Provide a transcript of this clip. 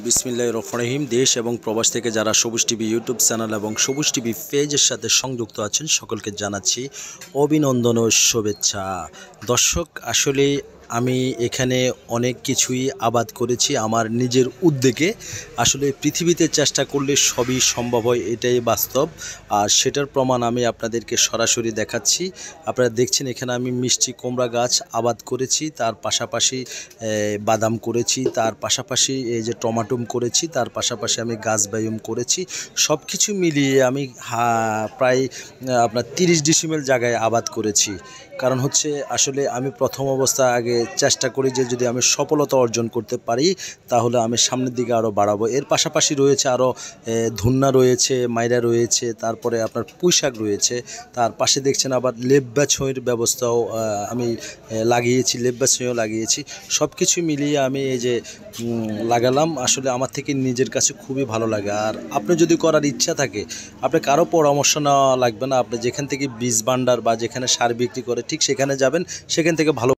বিসমিল্লাহির রহমানির রহিম। দেশ এবং প্রবাস থেকে যারা সবুজ টিভি ইউটিউব চ্যানেল এবং সবুজ টিভি পেজের সাথে সংযুক্ত আছেন সকলকে জানাচ্ছি অভিনন্দন ও শুভেচ্ছা। দর্শক, আসলে আমি এখানে অনেক কিছুই আবাদ করেছি আমার নিজের উদ্যোগে। আসলে পৃথিবীতে চেষ্টা করলে সবই সম্ভব হয়, এটাই বাস্তব। আর সেটার প্রমাণ আমি আপনাদেরকে সরাসরি দেখাচ্ছি। আপনারা দেখছেন এখানে আমি মিষ্টি কুমড়া গাছ আবাদ করেছি, তার পাশাপাশি বাদাম করেছি, তার পাশাপাশি এই যে টমাটো করেছি, তার পাশাপাশি আমি গাছ বায়ুম করেছি। সব কিছু মিলিয়ে আমি প্রায় আপনার 30 ডিসিমেল জায়গায় আবাদ করেছি। কারণ হচ্ছে আসলে আমি প্রথম অবস্থা আগে চেষ্টা করি যে যদি আমি সফলতা অর্জন করতে পারি তাহলে আমি সামনের দিকে আরও বাড়াবো। এর পাশাপাশি রয়েছে আরও ধুন্না রয়েছে, মাইরা রয়েছে, তারপরে আপনার পুঁইশাক রয়েছে। তার পাশে দেখছেন আবার লেব্বা ছইয়ের ব্যবস্থাও আমি লাগিয়েছি, লেব্বা ছইও লাগিয়েছি। সব কিছু মিলিয়ে আমি এই যে লাগালাম, আসলে আমার থেকে নিজের কাছে খুবই ভালো লাগে। আর আপনি যদি করার ইচ্ছা থাকে, আপনি কারো পরামর্শ নেওয়া লাগবে না। আপনি যেখান থেকে বীজ ভান্ডার বা যেখানে সার বিক্রি করে ঠিক সেখানে যাবেন, সেখান থেকে ভালো